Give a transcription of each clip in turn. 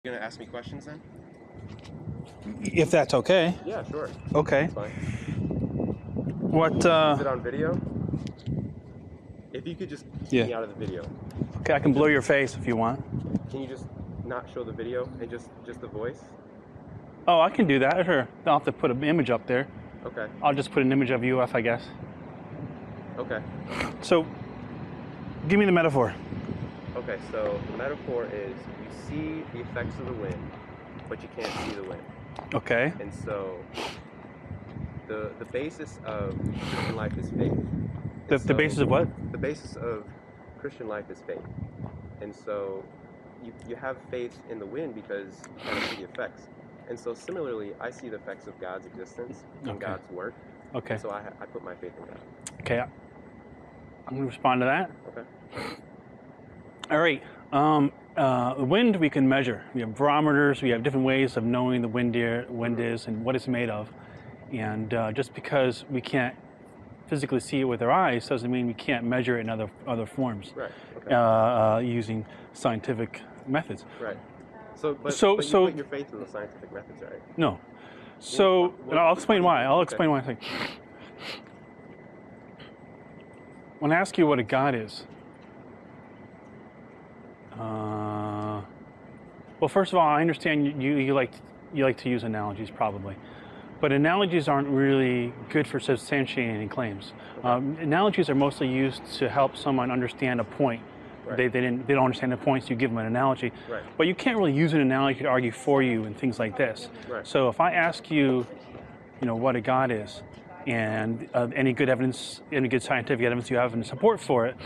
You're gonna ask me questions then? If that's okay. Yeah, sure. Okay. That's fine. What? Is it on video? If you could just keep me out of the video. Okay, I can blur your face if you want. Can you just not show the video and just the voice? Oh, I can do that. Sure. I'll have to put an image up there. Okay. I'll just put an image of you up, I guess. Okay. So, give me the metaphor. Okay, so the metaphor is you see the effects of the wind, but you can't see the wind. Okay. And so the basis of Christian life is faith. The basis of what? The basis of Christian life is faith. And so you have faith in the wind because you kind of see the effects. And so similarly, I see the effects of God's existence and God's work. Okay. And so I put my faith in God. Okay. I'm going to respond to that. Okay. All right. The wind we can measure. We have barometers. We have different ways of knowing the wind is and what it's made of. And just because we can't physically see it with our eyes doesn't mean we can't measure it in other forms. Right. Okay. Using scientific methods. Right. So you put your faith in the scientific methods, right? No. So I'll explain why. I'll explain why I think. When I ask you what a God is, well, first of all, I understand you like to use analogies, probably, but analogies aren't really good for substantiating claims. Analogies are mostly used to help someone understand a point. Right. They don't understand the points. You give them an analogy, right. But you can't really use an analogy to argue for you and things like this. Right. So if I ask you, what a God is, and any good evidence, any good scientific evidence you have in support for it,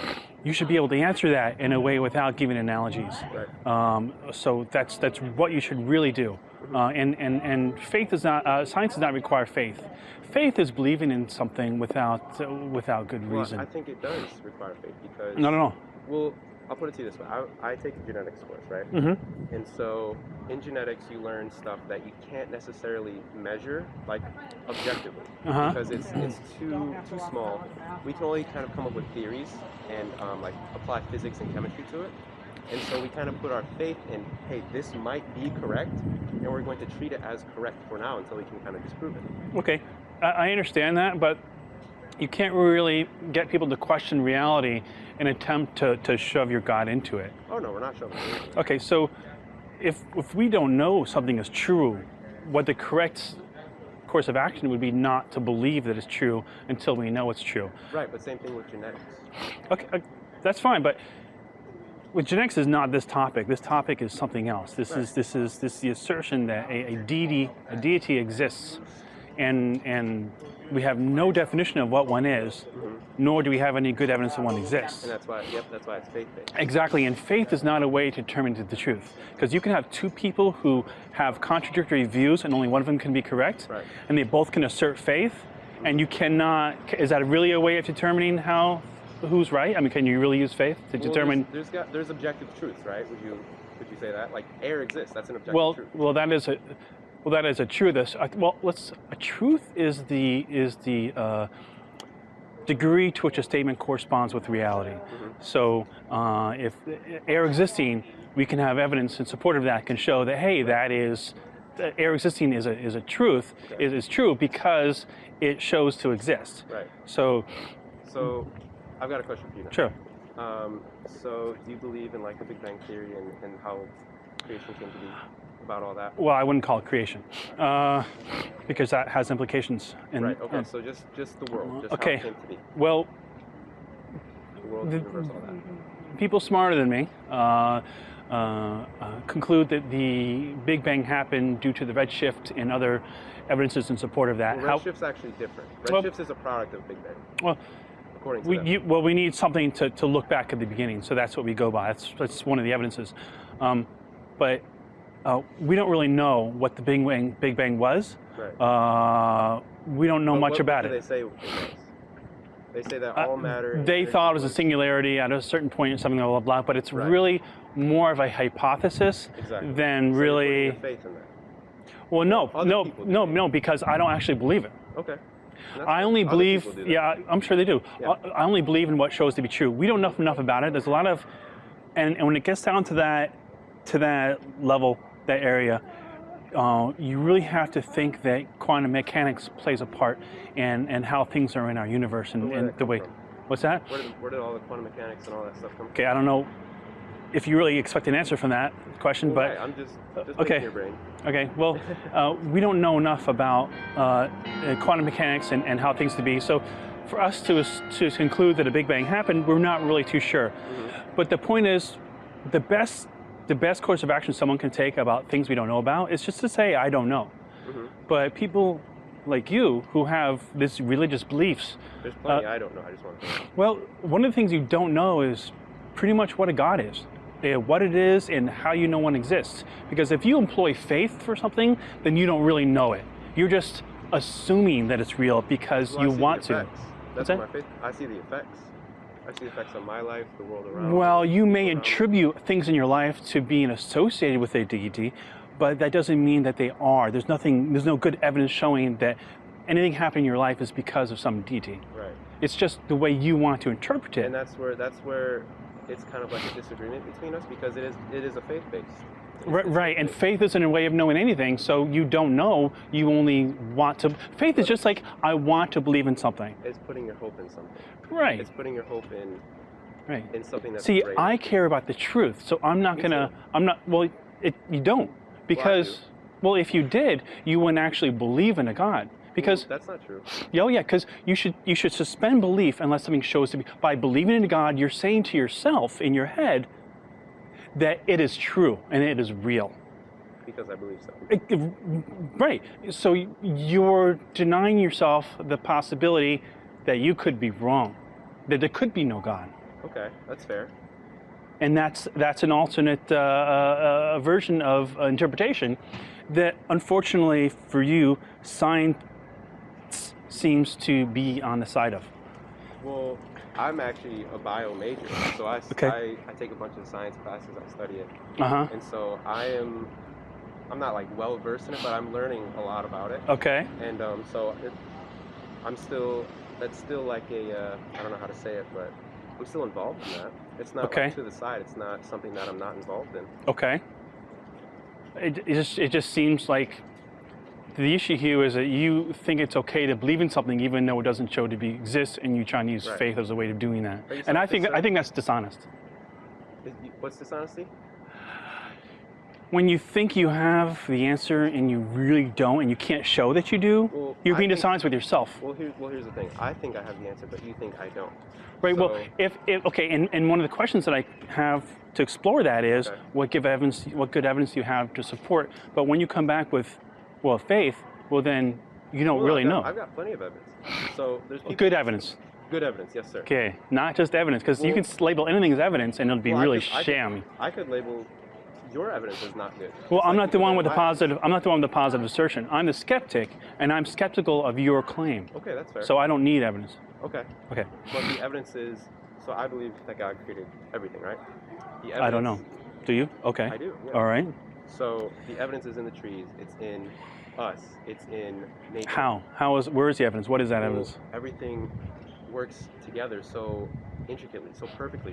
you should be able to answer that in a way without giving analogies. Right. So that's what you should really do. And faith is not science does not require faith. Faith is believing in something without good reason. Well, I think it does require faith because no. Well, I'll put it to you this way. I take a genetics course, right? Mm-hmm. And so in genetics, you learn stuff that you can't necessarily measure, like, objectively, because it's too small. We can only kind of come up with theories and like apply physics and chemistry to it. And so we kind of put our faith in, hey, this might be correct, and we're going to treat it as correct for now until we can kind of disprove it. Okay, I understand that, but you can't really get people to question reality and attempt to shove your God into it. Oh no, we're not shoving it into it. Okay, so if we don't know something is true, what the correct course of action would be not to believe that it's true until we know it's true. Right, but same thing with genetics. Okay, that's fine, but with genetics is not this topic. This topic is something else. This is the assertion that a deity exists, and we have no definition of what one is, nor do we have any good evidence that one exists. And that's why it's faith-based. Exactly, and faith is not a way to determine the truth, because you can have two people who have contradictory views and only one of them can be correct, right, and they both can assert faith, and you cannot. Is that really a way of determining who's right? I mean, can you really use faith to determine? There's objective truth, right? Would you say that? Like, air exists. That's an objective truth. Well, that is a truth. A truth is the degree to which a statement corresponds with reality. Mm-hmm. So if air existing, we can have evidence in support of that can show that, hey, air existing is a truth. Okay. Is true because it shows to exist. Right. So I've got a question for you now. Sure. So do you believe in, like, the Big Bang Theory and how creation came to be, about all that? Well, I wouldn't call it creation, because that has implications. Right. Okay. So just the world. Just okay. how it came to be. Well, the world, the universe, all that. People smarter than me conclude that the Big Bang happened due to the redshift and other evidences in support of that. Well, redshift's actually different. Redshift is a product of Big Bang. Well, we need something to look back at the beginning, so that's what we go by. That's one of the evidences. But we don't really know what the Big Bang was. Right. We don't know much about it. What do they say it was? They say that all matter. They thought it was a singularity at a certain point or something, blah, blah, blah, but it's really more of a hypothesis than really. You're putting your faith in that. Well, no, because I don't actually believe it. Okay. I only believe, yeah, I'm sure they do. Yeah. I only believe in what shows to be true. We don't know enough about it. There's a lot of, and when it gets down to that level, that area, you really have to think that quantum mechanics plays a part in how things are in our universe and the way. From? What's that? Where did all the quantum mechanics and all that stuff come from? Okay, I don't know if you really expect an answer from that question, well, but right, I'm just okay. Your brain. Okay, well, we don't know enough about quantum mechanics and how things to be. So, for us to conclude that a Big Bang happened, we're not really too sure. But the point is, the best course of action someone can take about things we don't know about is just to say, I don't know. But people like you who have these religious beliefs. There's plenty I don't know. I just want to know. Well, one of the things you don't know is pretty much what a God is. What it is and how you know one exists. Because if you employ faith for something, then you don't really know it. You're just assuming that it's real because you want to. That's my faith. I see the effects. I see the effects on my life, the world around me. Well, you may attribute things in your life to being associated with a deity, but that doesn't mean that they are. There's no good evidence showing that anything happening in your life is because of some deity. Right. It's just the way you want to interpret it. And that's where it's kind of like a disagreement between us because it is a faith-based. Right, and faith isn't a way of knowing anything, so you don't know, you only want to. Faith is just like, I want to believe in something. It's putting your hope in something. Right. It's putting your hope in something that's See, great. I care about the truth, so I'm not well, you don't. Because, well, if you did, you wouldn't actually believe in a God. Because that's not true. Oh yeah, because you should suspend belief unless something shows to be. By believing in God, you're saying to yourself in your head that it is true and it is real. Because I believe so. Right. So you're denying yourself the possibility that you could be wrong, that there could be no God. Okay, that's fair. And that's an alternate version of interpretation that, unfortunately for you, science seems to be on the side of. Well, I'm actually a bio major, so I take a bunch of science classes, I study it. And so I'm not like well versed in it, but I'm learning a lot about it. Okay. And that's still like I don't know how to say it, but I'm still involved in that. It's not like to the side, it's not something that I'm not involved in. Okay. It just seems like the issue here is that you think it's okay to believe in something even though it doesn't show to exist, and you're trying to use faith as a way of doing that. And I think that's dishonest. What's dishonesty? When you think you have the answer and you really don't, and you can't show that you do, you're being dishonest with yourself. Well, here's the thing. I think I have the answer, but you think I don't. Right. So, well, and one of the questions that I have to explore that is what good evidence do you have to support? But when you come back with, well, faith, well then you don't really know. I've got plenty of evidence. So there's good evidence. Good evidence, yes, sir. Okay, not just evidence, because you can label anything as evidence, and it'll be really sham. I could label your evidence as not good. Well, I'm not the one with the positive. I'm not the one with the positive assertion. I'm the skeptic, and I'm skeptical of your claim. Okay, that's fair. So I don't need evidence. Okay. Okay. But the evidence is, so I believe that God created everything, right? I don't know. Do you? Okay. I do. Yeah. All right. So the evidence is in the trees. It's in us. It's in nature. How? Where is the evidence? What is that evidence? Everything works together so intricately, so perfectly, right?